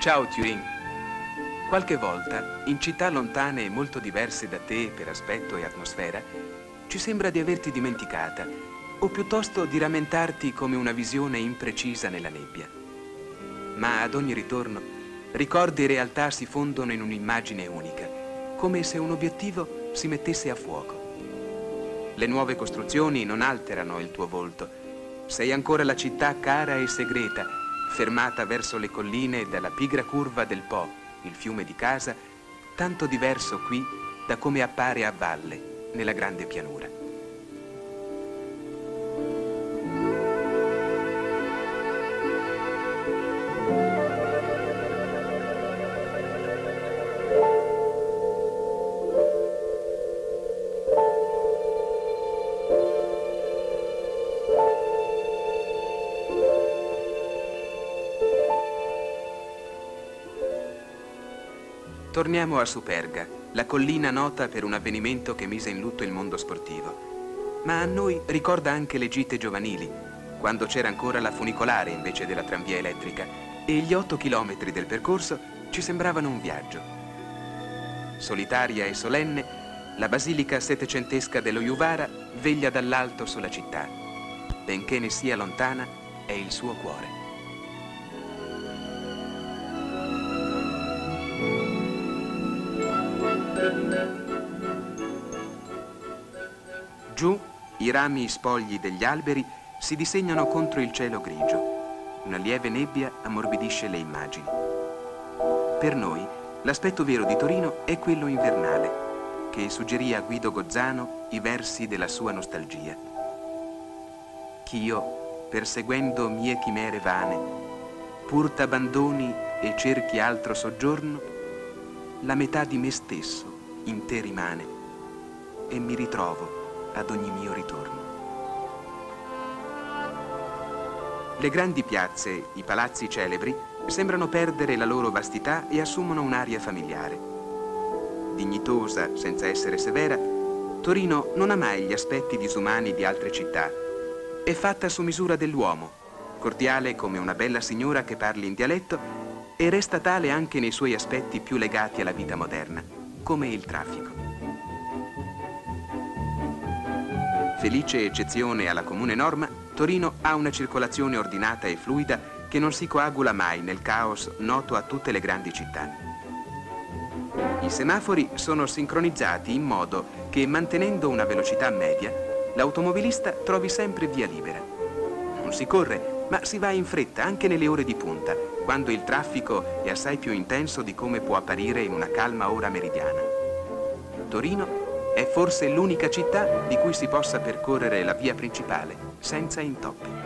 Ciao Turin. Qualche volta, in città lontane e molto diverse da te per aspetto e atmosfera, ci sembra di averti dimenticata, o piuttosto di rammentarti come una visione imprecisa nella nebbia. Ma ad ogni ritorno, ricordi e realtà si fondono in un'immagine unica, come se un obiettivo si mettesse a fuoco. Le nuove costruzioni non alterano il tuo volto. Sei ancora la città cara e segreta, fermata verso le colline dalla pigra curva del Po, il fiume di casa, tanto diverso qui da come appare a valle, nella grande pianura. Torniamo a Superga, la collina nota per un avvenimento che mise in lutto il mondo sportivo. Ma a noi ricorda anche le gite giovanili, quando c'era ancora la funicolare invece della tranvia elettrica e gli 8 chilometri del percorso ci sembravano un viaggio. Solitaria e solenne, la basilica settecentesca dello Juvara veglia dall'alto sulla città. Benché ne sia lontana, è il suo cuore. Giù, i rami spogli degli alberi si disegnano contro il cielo grigio. Una lieve nebbia ammorbidisce le immagini. Per noi, l'aspetto vero di Torino è quello invernale, che suggerì a Guido Gozzano i versi della sua nostalgia. Ch'io, perseguendo mie chimere vane, pur t'abbandoni e cerchi altro soggiorno, la metà di me stesso in te rimane e mi ritrovo ad ogni mio ritorno. Le grandi piazze, i palazzi celebri, sembrano perdere la loro vastità e assumono un'aria familiare. Dignitosa, senza essere severa, Torino non ha mai gli aspetti disumani di altre città. È fatta su misura dell'uomo, cordiale come una bella signora che parli in dialetto e resta tale anche nei suoi aspetti più legati alla vita moderna, come il traffico. Felice eccezione alla comune norma, Torino ha una circolazione ordinata e fluida che non si coagula mai nel caos noto a tutte le grandi città. I semafori sono sincronizzati in modo che, mantenendo una velocità media, l'automobilista trovi sempre via libera. Non si corre, ma si va in fretta anche nelle ore di punta, quando il traffico è assai più intenso di come può apparire in una calma ora meridiana. Torino è forse l'unica città di cui si possa percorrere la via principale senza intoppi.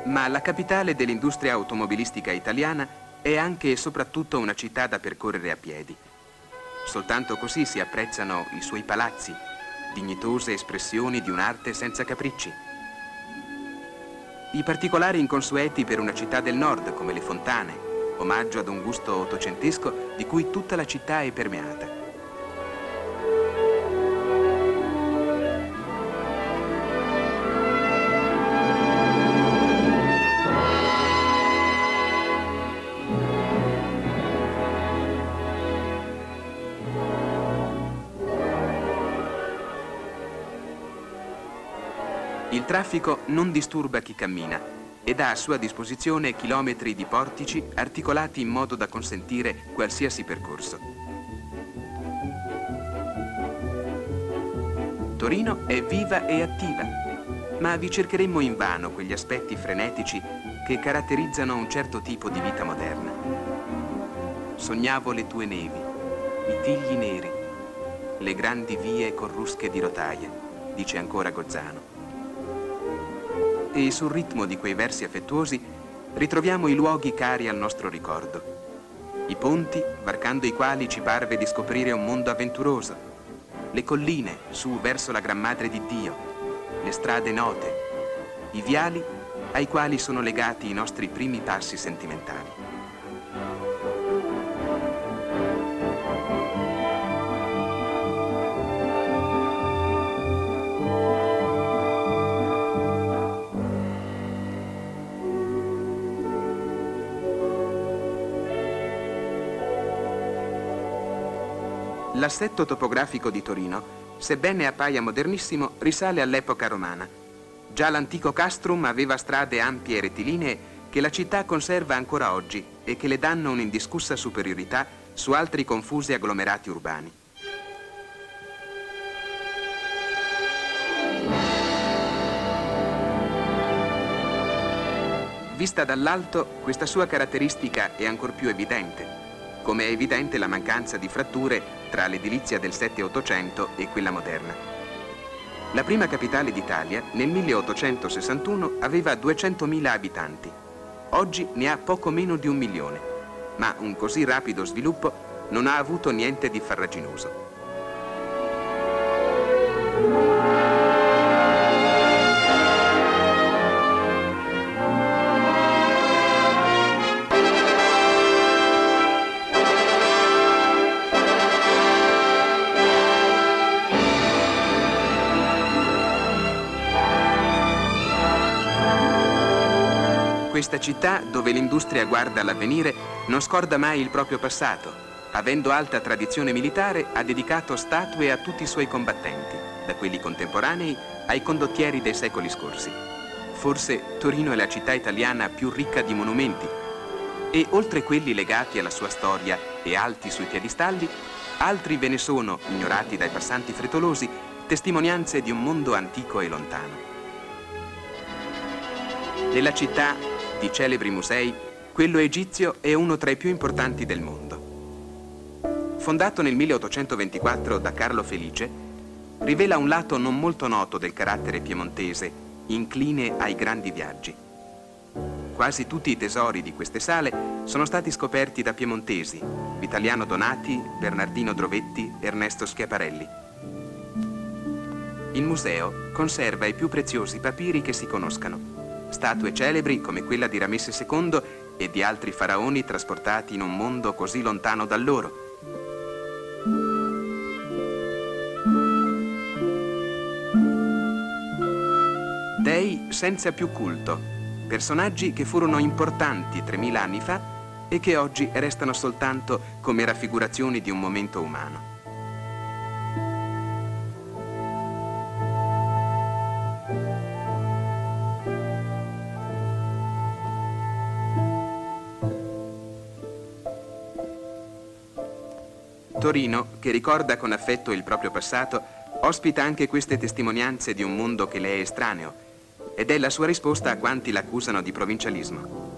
Ma la capitale dell'industria automobilistica italiana è anche e soprattutto una città da percorrere a piedi. Soltanto così si apprezzano i suoi palazzi, dignitose espressioni di un'arte senza capricci. I particolari inconsueti per una città del nord, come le fontane, omaggio ad un gusto ottocentesco di cui tutta la città è permeata. Il traffico non disturba chi cammina ed ha a sua disposizione chilometri di portici articolati in modo da consentire qualsiasi percorso. Torino è viva e attiva, ma vi cercheremmo invano quegli aspetti frenetici che caratterizzano un certo tipo di vita moderna. Sognavo le tue nevi, i tigli neri, le grandi vie corrusche di rotaia, dice ancora Gozzano. E sul ritmo di quei versi affettuosi ritroviamo i luoghi cari al nostro ricordo, i ponti varcando i quali ci parve di scoprire un mondo avventuroso, le colline su verso la Gran Madre di Dio, le strade note, i viali ai quali sono legati i nostri primi passi sentimentali. L'assetto topografico di Torino, sebbene appaia modernissimo, risale all'epoca romana. Già l'antico castrum aveva strade ampie e rettilinee che la città conserva ancora oggi e che le danno un'indiscussa superiorità su altri confusi agglomerati urbani. Vista dall'alto, questa sua caratteristica è ancor più evidente, come è evidente la mancanza di fratture tra l'edilizia del 7-800 e quella moderna. La prima capitale d'Italia nel 1861 aveva 200.000 abitanti. Oggi ne ha poco meno di 1 milione, ma un così rapido sviluppo non ha avuto niente di farraginoso. Questa città, dove l'industria guarda all'avvenire, non scorda mai il proprio passato. Avendo alta tradizione militare, ha dedicato statue a tutti i suoi combattenti, da quelli contemporanei ai condottieri dei secoli scorsi. Forse Torino è la città italiana più ricca di monumenti e, oltre quelli legati alla sua storia e alti sui piedistalli, altri ve ne sono, ignorati dai passanti frettolosi, testimonianze di un mondo antico e lontano. Nella città di celebri musei, quello egizio è uno tra i più importanti del mondo. Fondato nel 1824 da Carlo Felice, rivela un lato non molto noto del carattere piemontese, incline ai grandi viaggi. Quasi tutti i tesori di queste sale sono stati scoperti da piemontesi, Vitaliano Donati, Bernardino Drovetti, Ernesto Schiaparelli. Il museo conserva i più preziosi papiri che si conoscano. Statue celebri come quella di Ramesse II e di altri faraoni trasportati in un mondo così lontano da loro. Dei senza più culto, personaggi che furono importanti 3000 anni fa e che oggi restano soltanto come raffigurazioni di un momento umano. Torino, che ricorda con affetto il proprio passato, ospita anche queste testimonianze di un mondo che le è estraneo, ed è la sua risposta a quanti l'accusano di provincialismo.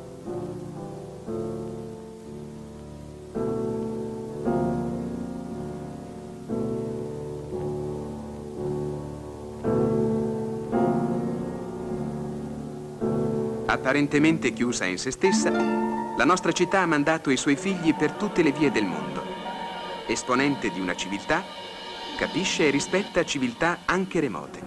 Apparentemente chiusa in se stessa, la nostra città ha mandato i suoi figli per tutte le vie del mondo. Esponente di una civiltà, capisce e rispetta civiltà anche remote.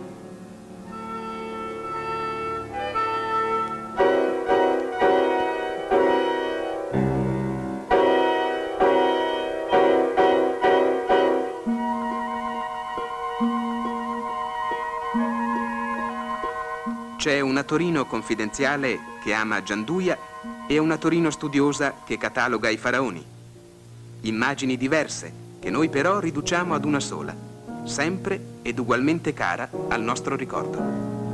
C'è una Torino confidenziale che ama Gianduia e una Torino studiosa che cataloga i faraoni. Immagini diverse, che noi però riduciamo ad una sola, sempre ed ugualmente cara al nostro ricordo.